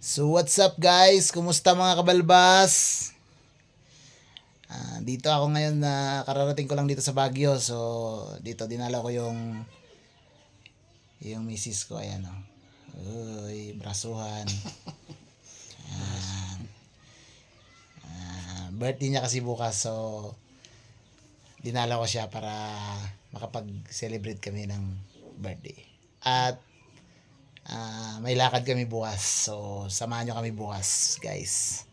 So what's up guys? Kumusta mga kabalbas? Dito ako ngayon na kararating ko lang dito sa Baguio. So dito dinala ko yung misis ko, ayan oh. Uy, brasuhan. Birthday niya kasi bukas, so dinala ko siya para makapag-celebrate kami ng birthday. At may lakad kami bukas. So samahan nyo kami bukas, guys.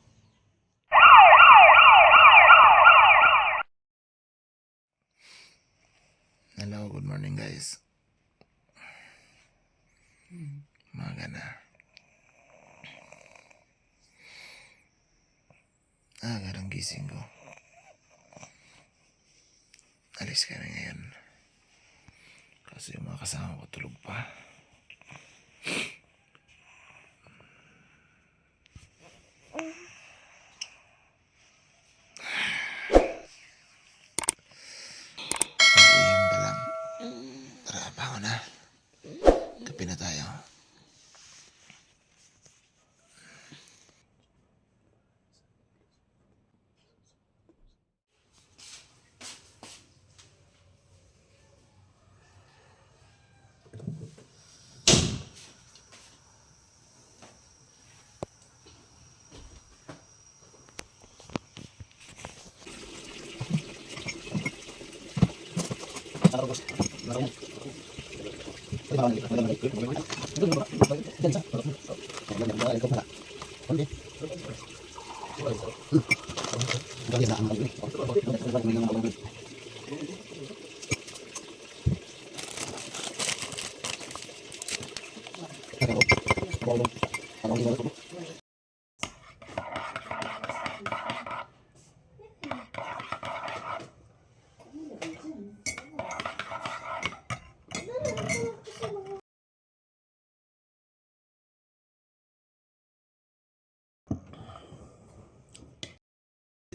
Hello, good morning guys. Umaga na. Agad ang gising ko. Alis kami ngayon. Kasi yung mga kasama ko tulog pa. Pag-iyan pa lang. Tara, bangon na. Kape na tayo.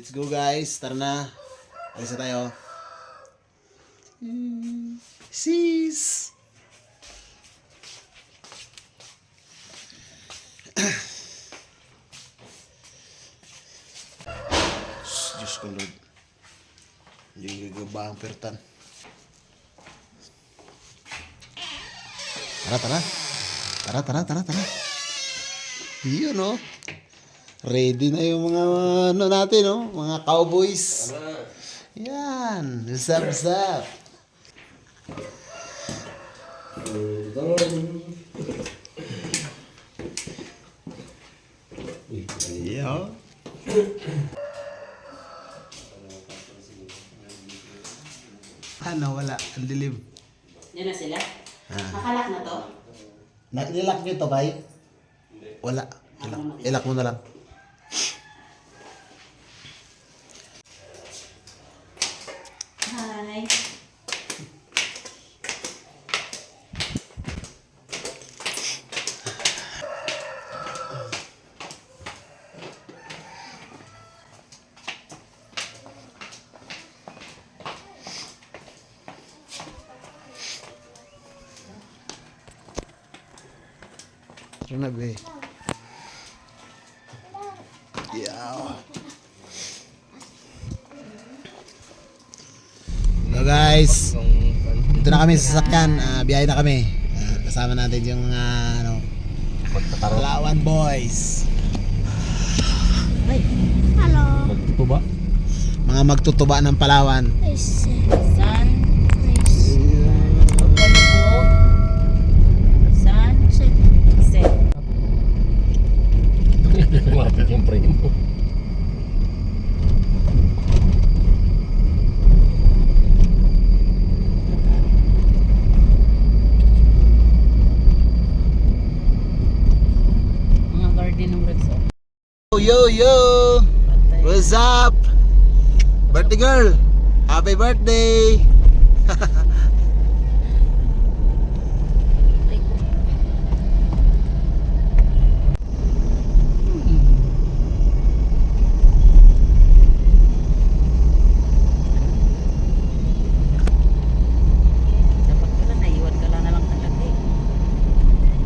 Let's go guys, tara na. Alis na tayo. Sis! Diyos ko Lord. Hindi gagaba ang pertan. Tara. Tara. Yun oh. Ready na yung mga ano natin, no? Mga cowboys. Yan. Zap. Yeah. Wala. Ang dilim. Yan na sila? Nakalak na to? Nilak nyo to, bay? Wala. Ilak mo na lang. Hi. Tara na, be. Yeah. So guys, dito na kami sa sasakyan. Biyahe na kami. Kasama natin yung mga Palawan boys. Hello. Magtutuba. Mga magtutuba ng Palawan. San? Nice. Pagpalubog? San? Set. Lumapit yung frame mo. Mga garden ng Rexo. Yo! What's up? Birthday girl! Happy birthday! Dapat pala naiwan ka lang na lang talaga eh.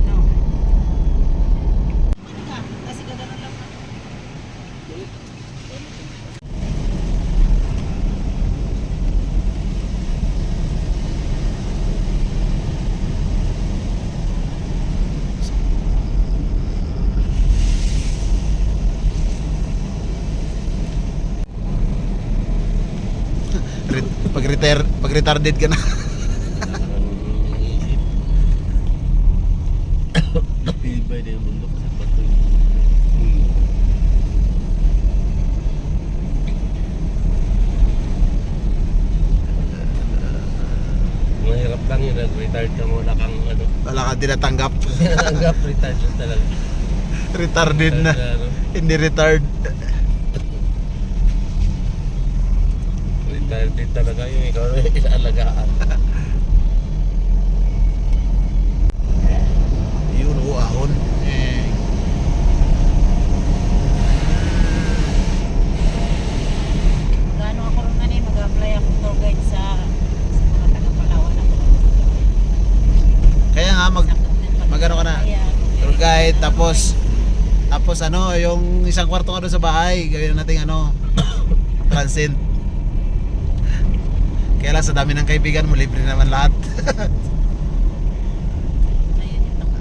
No? retarded ka na. Pilibay na yung bundok kasi bato yun. Mahirap lang yun, nag-retard ka mo, wala kang ano. Wala ka tinatanggap. Tinanggap, retard yun talaga. Retarded na. Ano, Hindi retard. retard din talaga yung ikaw na inaalagaan. Yun, ahon. Gano'n ako rin nga mag-apply ako tour guide sa mga taga-Palawan ako. Kaya nga, magano ka na? Tour guide, tapos ano, yung isang kwarto ka doon sa bahay, gawin na natin ano, transit. Kaya lang sa dami ng kaibigan mo, libre naman lahat. Ayun yung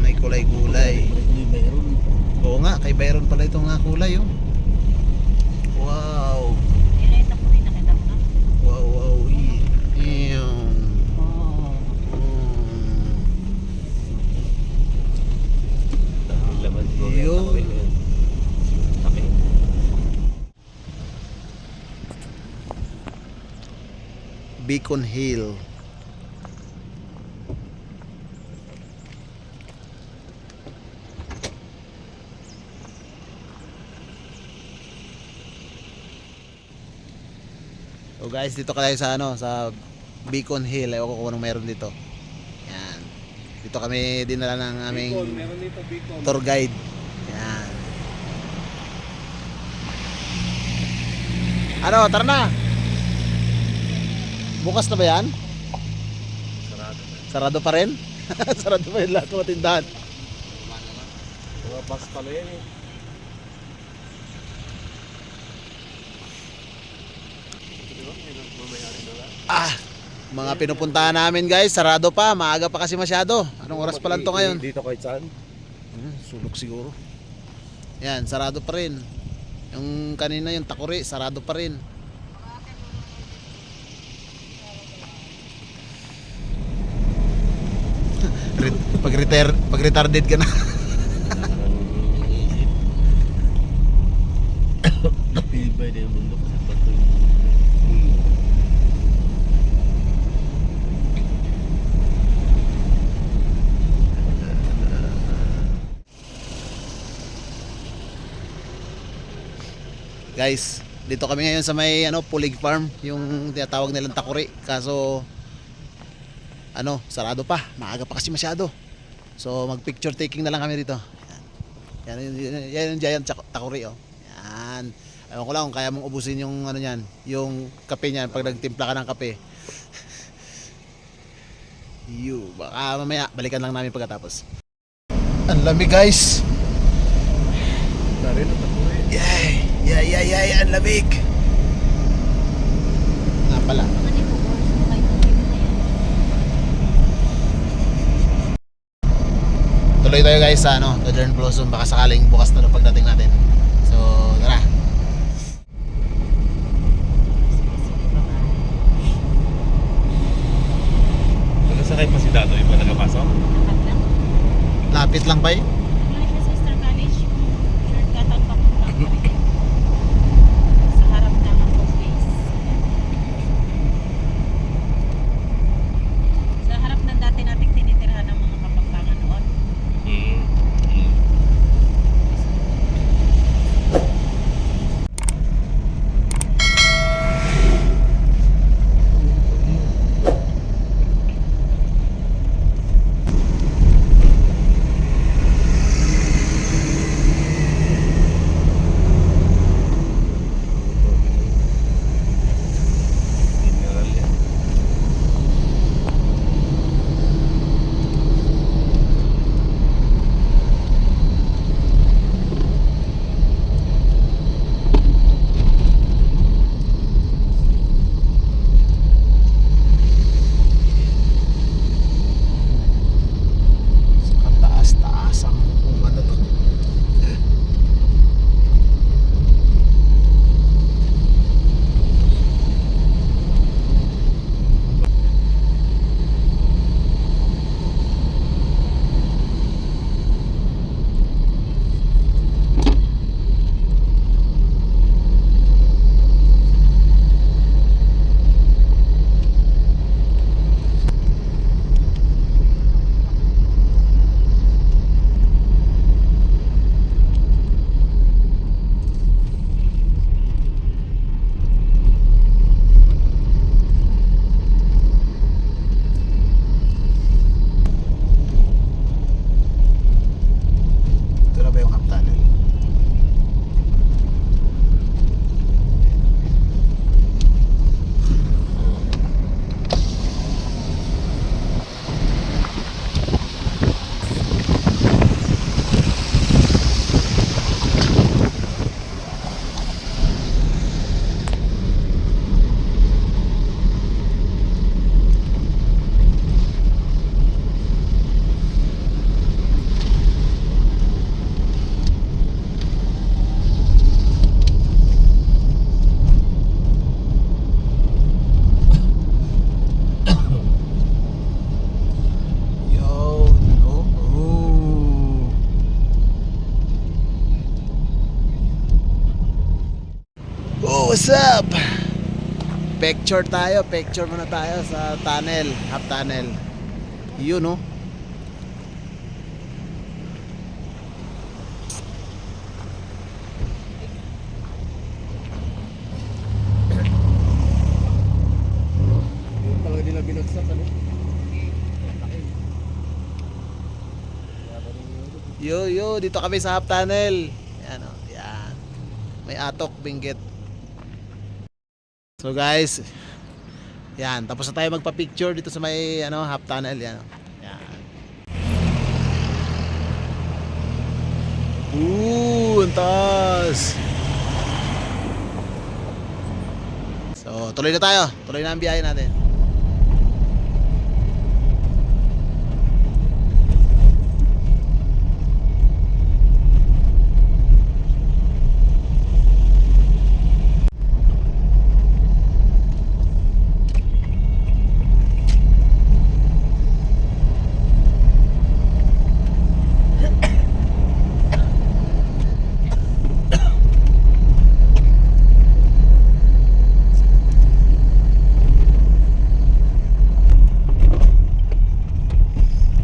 May kulay-kulay. May mayroon. Oo nga, kay Byron pala itong kulay oh. Wow. Nakita ko rin, nakita mo na. Wow, wow. Iyong. Oo. Laman ko. Yun. Taki. Beacon Hill. So guys, dito ka tayo sa ano, sa Beacon Hill. Ewan ko kung anong meron dito. Yan. Dito kami dinala ng aming tour guide. Yan. Ano, tara na. Bukas na ba yan? Sarado na. Sarado pa rin? Sarado pa rin lahat ng mga tindahan. Mga bus pala yan eh. Mga pinupuntahan namin guys, sarado pa. Maaga pa kasi masyado. Anong oras pa lang to ngayon? Dito kahit saan? Sulok siguro. Yan, sarado pa rin. Yung kanina yung Takuri, sarado pa rin. Pag retarded ka na. Pilibay na yung bundok kasi bato yun. Guys, dito kami ngayon sa may ano, Pulig Farm, yung tinatawag nilang Takuri. Kaso ano, sarado pa. Maaga pa kasi masyado. So mag-picture taking na lang kami dito. Yan yung giant Takuri oh. Yan. Ewan ko lang kung kaya mong ubusin yung ano niyan, yung kape niyan pag nagtimpla ka ng kape. Baka mamaya balikan lang namin pagkatapos. Ang lamig guys. Dari na Takuri. Yay, ang lamig. Nga pala. Mga dito, kahit dito na yan. Tuloy tayo guys sa ano, Northern Blossom, baka sakaling bukas na pagdating natin. So, tara. Nagkasakay pa si Dato, iba nagapasok? Lakad lang. Lapit lang pa eh. Wala siya sa Star College. Shortcut ang papunta ko. Sa harap ng home base. Sa harap ng dati nating tinitirhan ng mga Kapampangan noon. What's up? Picture tayo, picture muna tayo sa tunnel, half tunnel. Yun no. Talaga nila binagsak ano? Yo, dito kami sa half tunnel. Yan o, yan. May atok, binggit. So guys, yan, tapos na tayo magpa-picture dito sa may half tunnel, yan. Yan. Ang taas. So, tuloy na tayo. Tuloy na ang biyahe natin.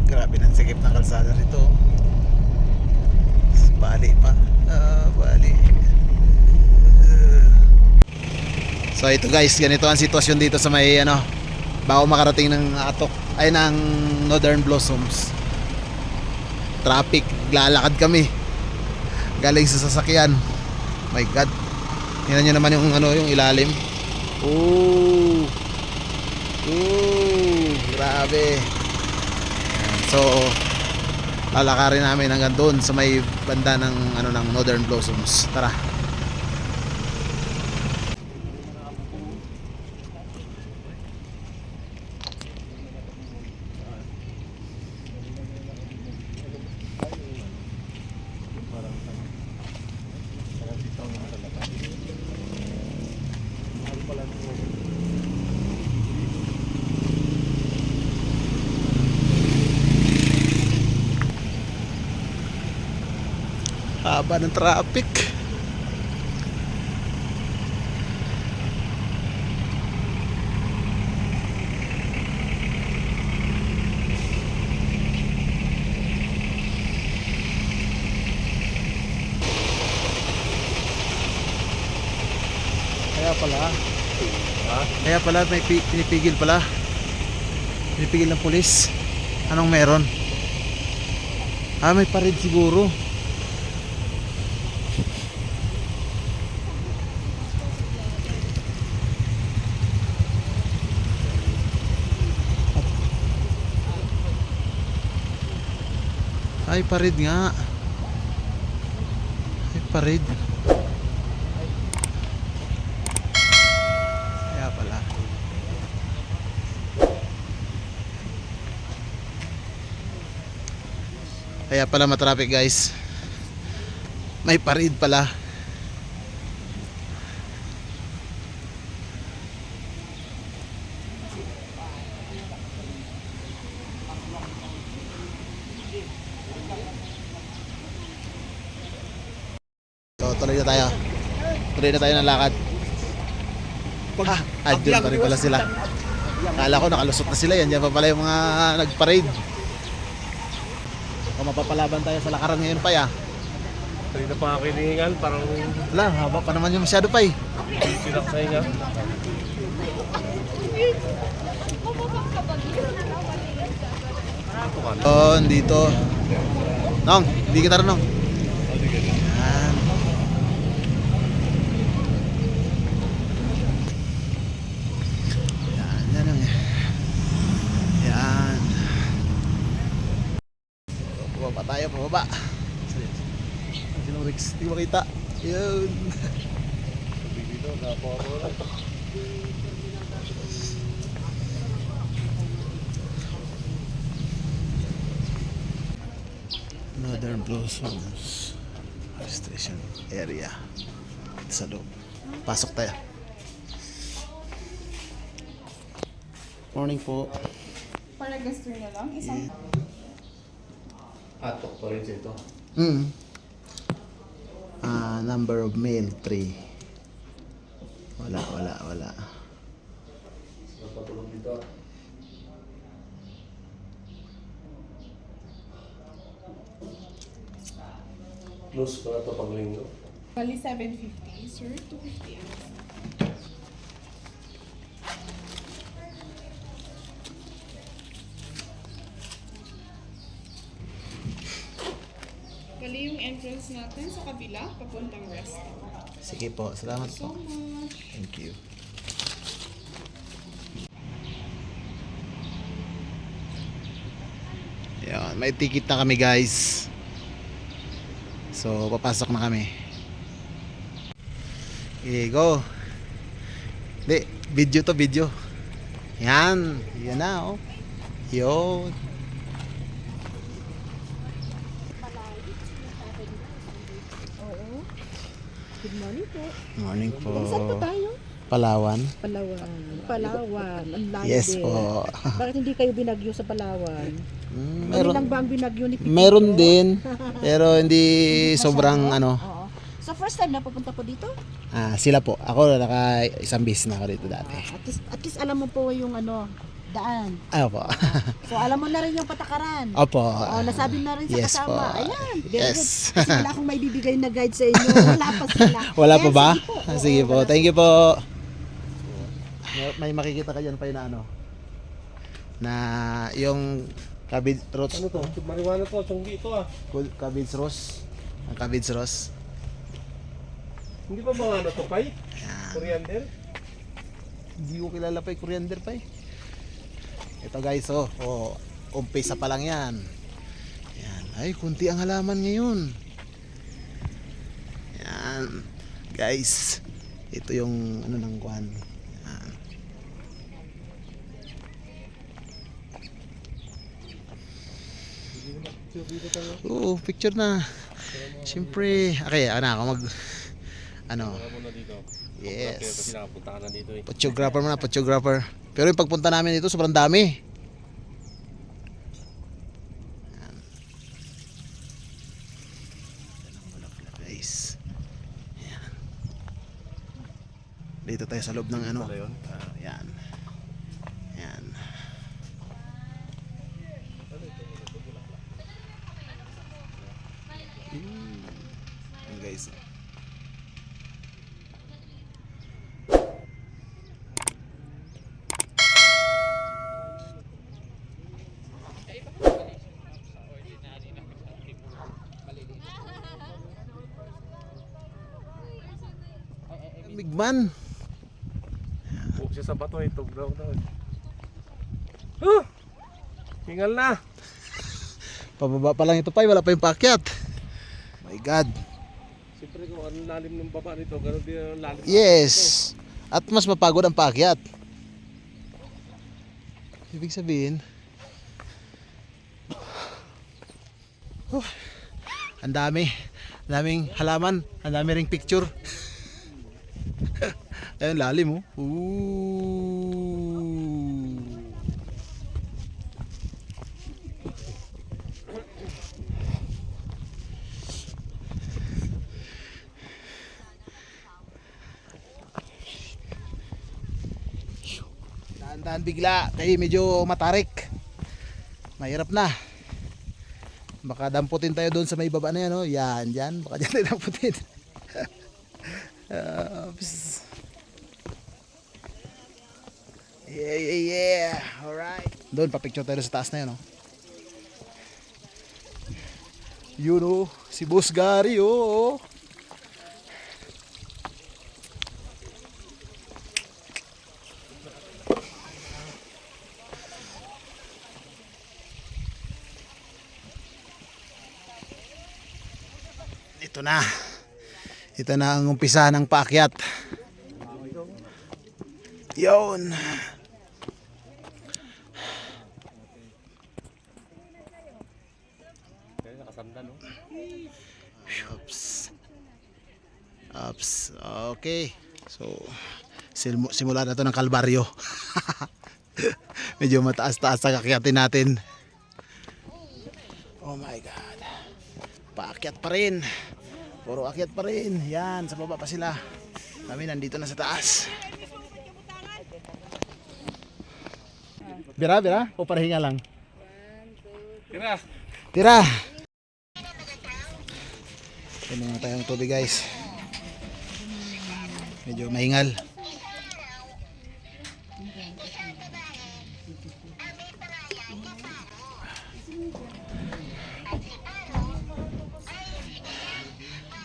Grabe ng sikip ng kalsada rito. Bali pa. Bali. So ito guys, ganito ang sitwasyon dito sa may bago makarating ng atok ay ng Northern Blossoms. Traffic, lalakad kami. Galing sa sasakyan. My God. Tingnan niyo naman yung ilalim. Ooh. Grabe. So, lalakarin namin hanggang doon sa may banda ng ng Northern Blossoms. Tara. Haba ng traffic. Kaya pala may pinipigil pala. Pinipigil ng pulis. Anong meron? May parid siguro. Ay, parid nga. Ay, parid. Kaya pala. Kaya pala matraffic guys. May parid pala. So, tuloy na tayo. Tuloy na tayo ng lakad. Andyan pa rin pala sila. Kala ko nakalusot na sila. Yan dyan pa pala yung mga nag-parade. O mapapalaban tayo sa lakaran ngayon pa ya. Kanina pa ako hinihingal, parang Wala, haba pa naman yung masyado pa eh. pinaksay nga. Dito. Nong, hindi kita rin nong. Yan. Yan ang. Yan. Pababa tayo, pababa. Sinong Rex? Hindi makita. Yun. Dito, napakawala. Northern Blossoms Registration Area. Sa loob. Pasok tayo. Morning po. Pa-register na lang? Isang... Atok pa rin ito. Number of mail 3. Wala. Napatulog dito. Plus pa na ito pag linggo. Bali 750, sir. 250 ang isa. Bali yung entrance natin sa kabila, papuntang rest. Sige po, salamat So po. much. Thank you. Yan, may ticket na kami guys. So, papasok na kami. Okay, go. Di, video to video. Yan, yan na oh. Yun. Good morning po. Morning po. Saan po tayo? Palawan. Palawan. Ang layo Yes din. po. Bakit hindi kayo binagyo sa Palawan? Ano lang ba ang binagyo ni Pipito? Meron din, pero hindi sobrang ano. Oo. So first time na pupunta po dito? Sila po. Ako naka isang bis na ako dito dati. At least alam mo po yung ano, daan. Opo. So alam mo na rin yung patakaran. Opo. Oh, nasabi na rin sa Yes kasama. po. Ayan. Very Yes. good. Kasi wala akong may bibigay na guide sa inyo. Wala pa sila. Wala Ayan, pa ba? sige po. Oo, Sige po. wala. Thank you po. May makikita ka dyan pa na ano. Na yung cabbage root. Ano to? Marijuana to, tsonggi ito ah. Cabbage rose. Ang cabbage rose. Hindi pa mga ano to, Pai? Coriander? Hindi ko kilala pa yung coriander pa eh. Ito guys, umpisa pa lang yan. Yan. Ay, kunti ang halaman ngayon. Yan. Guys, ito yung ano ng kuhan. Yan. Oo, picture na. Siyempre, okay, ako mag ano. Wala mo na dito. Yes. Kasi nakapunta ka na dito eh. Photographer muna, photographer. Pero yung pagpunta namin dito, sobrang dami. Yan. Guys. Yan. Dito tayo sa loob ng ano. Pala yun? Yan. Yan. Yan guys. Bigman. Huwag siya sa bato eh, tugraw daw eh. Huh! Hingal na! Pababa pa lang ito pa, wala pa yung paakyat. My God. Siyempre kung anong lalim ng baba nito, gano'n din ang lalim. Yes. At mas mapagod ang paakyat. Ibig sabihin, ang daming halaman, ang dami ring picture. Ayun, lalim oh. Ooh. Dahan-dahan bigla, kaya medyo matarik. Mahirap na. Baka damputin tayo doon sa may baba na yan, oh. Yan, dyan. Baka dyan tayo damputin. Yeah. Alright. Doon, pa-picture tayo sa taas na yan, oh. Yun, oh. Si Boss Gary, oh. Ito na. Ito na ang umpisa ng paakyat. Yun. Kaya nakasanda no? Oops. Okay. So, simula na to ng Kalbaryo. Medyo mataas-taas ang akyatin natin. Oh my God. Paakyat pa rin. Puro akyat pa rin. Yan, sa baba pa sila. Kami nandito na sa taas. Bira, bira? O parahinga lang? Tira. Tira! Ito na tayong tubig guys. Medyo mahingal.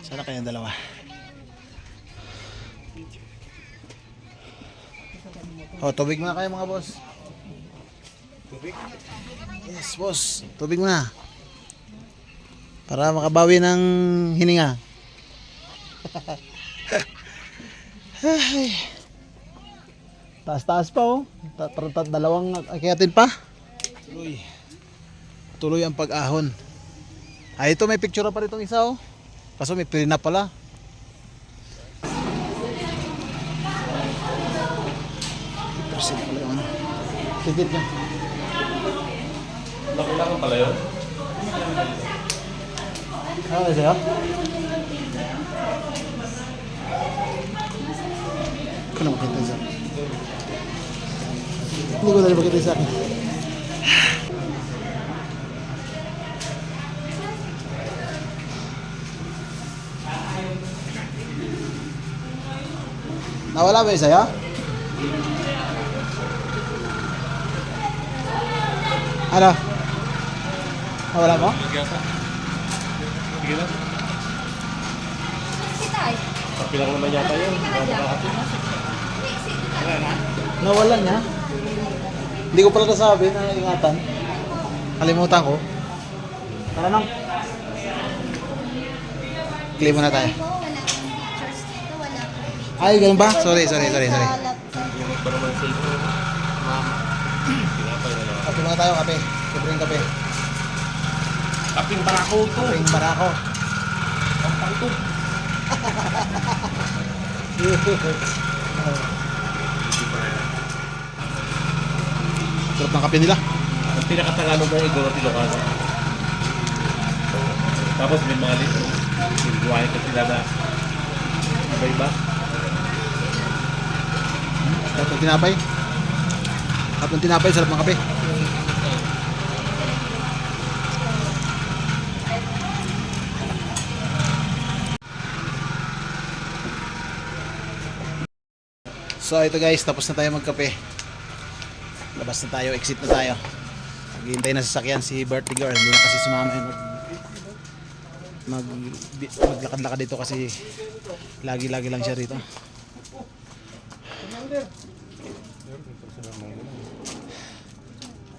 Sana kayong dalawa. O, tubig muna kayo mga boss. Tubig. Yes, boss. Tubig muna. Para makabawi ng hininga. Ay. Taas-taas pa oh. Dalawang akyatin pa. Tuloy. Tuloy ang pag-ahon. Ay, ito may picture pa rin itong isa oh. Kaso may pili na pala. Percent pala yung ano. Tigit niya. Laki-laki pala yun. Ano ba sa'yo? Ko na makita sa akin. Hindi ko na makita sa akin. Nawala ba yung sa'yo? Ano? Nawala mo? Sige na. Kapi lang naman yata yun. Nawala niya? Hindi ko pala nasabi na ingatan. Kalimutan ko. Tara nang. Claim muna tayo. Ay, ganun ba? Sorry. Ba naman sa ito? Pinapay na lang. Kape muna tayo, kape. Libreng kape. Kaping barako to. Libreng barako. Pampang to. Sarap ng kape nila. Ang pinakatagalog ng Igor at Ilocano. Tapos may mga lito. Yung buhay ko sila na iba-iba. Sarap ng tinapay. Sarap ng tinapay, sarap ng kape. So ito guys, tapos na tayo magkape. Labas na tayo, exit na tayo. Maghihintay na sa sasakyan si birthday girl. Hindi na kasi sumama yun. Maglakad-lakad dito kasi lagi-lagi lang siya rito.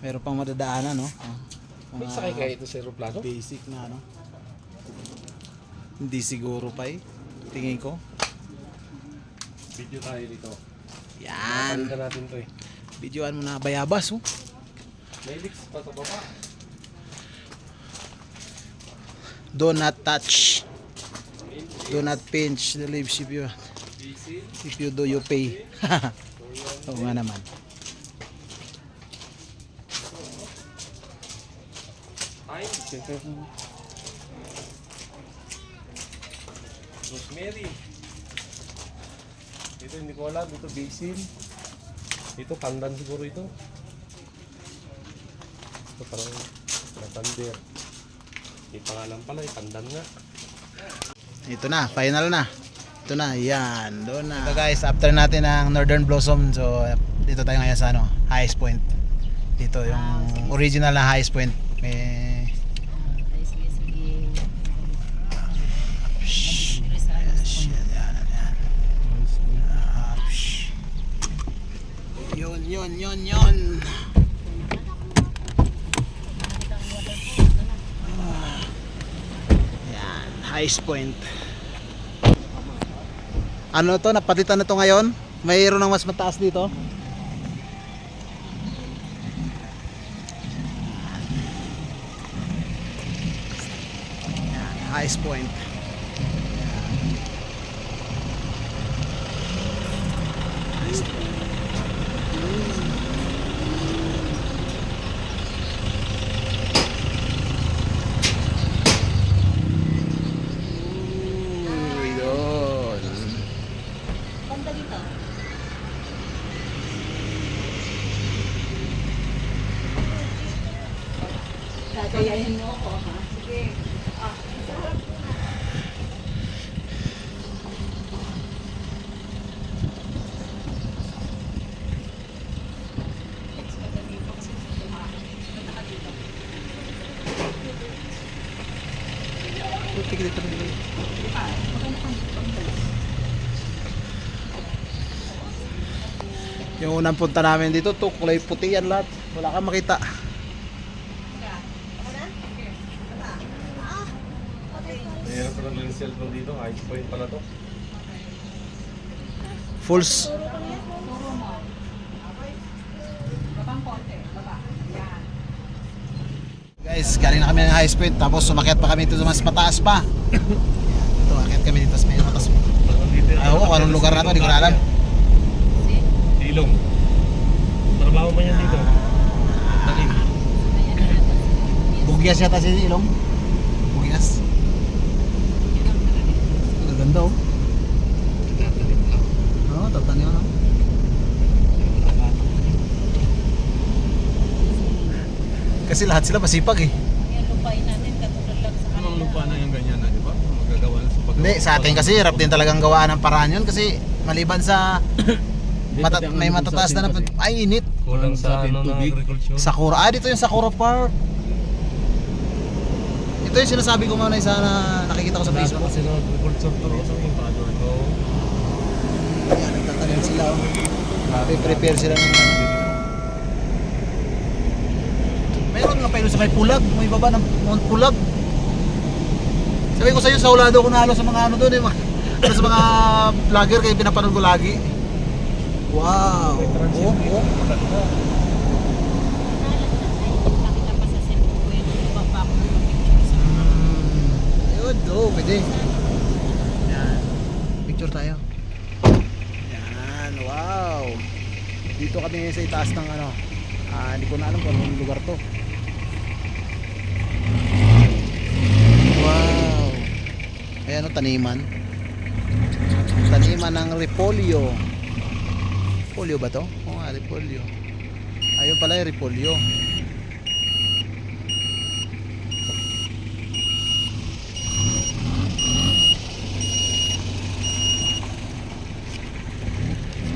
Meron pang madadaanan, no? May sakay kaya ito sa aeroplano? Basic na, no? Hindi siguro pa eh. Tingin ko. Video tayo dito. Yan. Palitan natin to eh. Videoan mo na bayabas, oh. May leaks pa sa baba. Do not touch. Do not pinch the leaves if you do, you pay. Oo nga naman. Rosemary. Ito hindi ko alam. Ito basil. Ito pandan siguro ito. Ito parang lavender. May pangalan pala. Pandan nga. Ito na, final na. Ito na, yan. Doon na. Ito guys, after natin ang Northern Blossom. So, dito tayo ngayon sa ano, highest point. Dito yung original na highest point. May Yun. Yan, highest point. Ano to, napatitan na to ngayon? Mayroon ng mas mataas dito. Yan, highest point. Gayahin mo ako, ha? Sige. Yung unang punta namin dito, to kulay puti yan lahat. Wala kang makita. Ayan pala lang yung cellphone dito. High point pala to. Fulls. Guys, galing na kami ng high speed tapos sumakyat pa kami dito sa mas mataas pa. Ito, akyat kami dito sa may mataas. Ayaw ko kung anong lugar na to, hindi ko na alam. Ilong. Trabaho mo yan dito. Talim. Bugyas yata si Ilong. Bugyas. Ang ganda oh. Oo, tatanim ano. Kasi lahat sila masipag eh. Yung lupain natin, katulad lang sa Anong kanila. lupa na yung ganyan na, di ba? Magagawa na sa paggawa. Hindi, sa atin kasi hirap din talagang gawaan ng paraan yun kasi maliban sa may matataas na ay init. Kulang sa ano ng agriculture. Sakura. Ah, dito yung Sakura Park. Ito yung sinasabi ko muna isa na nakikita ko sa Facebook. Kasi ng agriculture to ito yung paano. Yan, nagtatanim sila. Oh. Prepare sila ng Meron nga pa yun sa may Pulag, may baba ng Mount Pulag. Sabi ko sa iyo, sa Ulado ko nalo sa mga ano doon eh. Sa mga vlogger kayo pinapanood ko lagi. Wow. Oh. Nakita pa sa cellphone ko yun, ibaba ko yung picture sa Ayun, pwede. Yan. Picture tayo. Yan, wow. Dito kami sa itaas ng ano. Hindi ko na alam kung anong lugar to. Wow. Ayan o, taniman. Taniman ng repolyo. Repolyo ba to? Oo nga, repolyo. Ayun pala yung repolyo.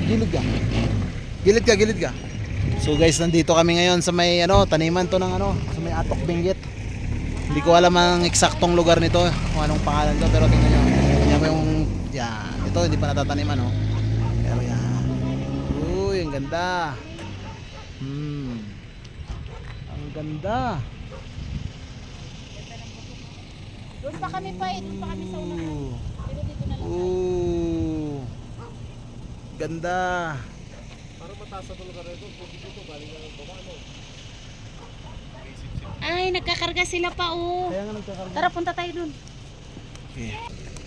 Gilid ka. Gilid ka. So guys, nandito kami ngayon sa may ano, taniman to ng ano, sa may Atok Benguet. Hindi ko alam ang eksaktong lugar nito, kung anong pangalan to, pero tingnan nyo. Tingnan mo yung, yan, ito hindi pa natataniman, oh. Pero yan. Uy, ang ganda. Ang ganda. Doon pa kami doon pa kami sa unahan. Pero dito na lang. Ganda. Ay, nagkakarga sila pa oh. Kaya nga nagkakarga. Tara, punta tayo doon. Okay.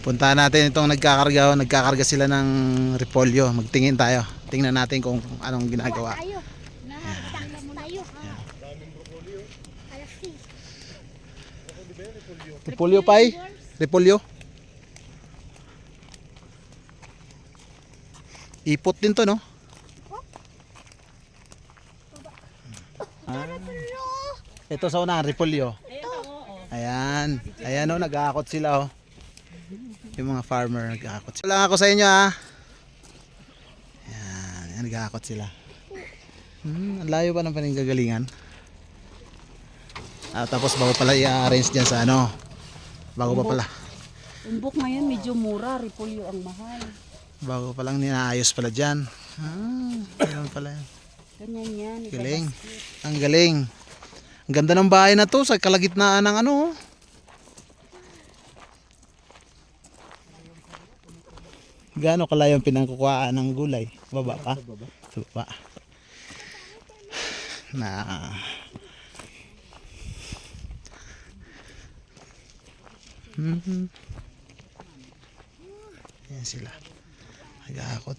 Puntahan natin itong nagkakarga sila ng repolyo. Magtingin tayo. Tingnan natin kung anong ginagawa. Tayo. Tayo. Repolyo pay? Repolyo? Ipot din to, no? Ito sa unahan, repolyo. Ayan. Ayan o, nag-aakot sila o. Yung mga farmer nag-aakot sila. Wala ako sa inyo ha. Ayan, nag-aakot sila. Ang layo pa ng pananggagalingan. Tapos bago pala i-arrange dyan sa ano. Bago pa pala. Umbok ngayon, medyo mura. Repolyo ang mahal. Bago pa lang ninaayos pala dyan. Ganun pala yan. Ganyan yan. Galing. Ang galing. Ang ganda ng bahay na to sa kalagitnaan ng ano. Gaano kalayo ang pinangkukuhaan ng gulay? Baba pa? Sa baba. Na. Yan sila. Nag-aakot.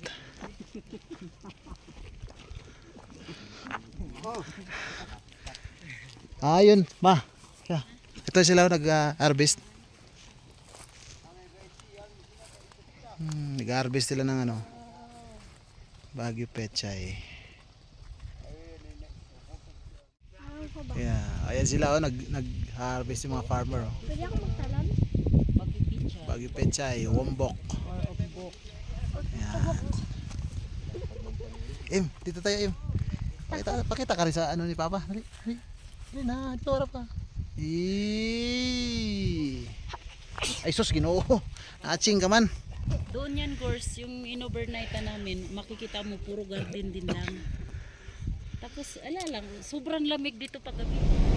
Ayun, ma. Yeah. Ito sila nag-harvest. Nag-harvest sila ng ano. Baguio Pechay. Yeah, ayan sila oh, nag Harvest yung mga farmer. Oh. Pwede ako magtalon? Pag-picture. Bagyo Pechay, Wombok. Or ombok. Yan. Im, dito tayo Im. Pakita ka rin sa ano ni Papa. Dali, dali. Dali na, dito harap ka. Ay sus, Ginoo. Aching ka man. Doon yan, Gors, yung in-overnighta namin, makikita mo puro garden din lang. Tapos, ala lang, sobrang lamig dito pag gabi.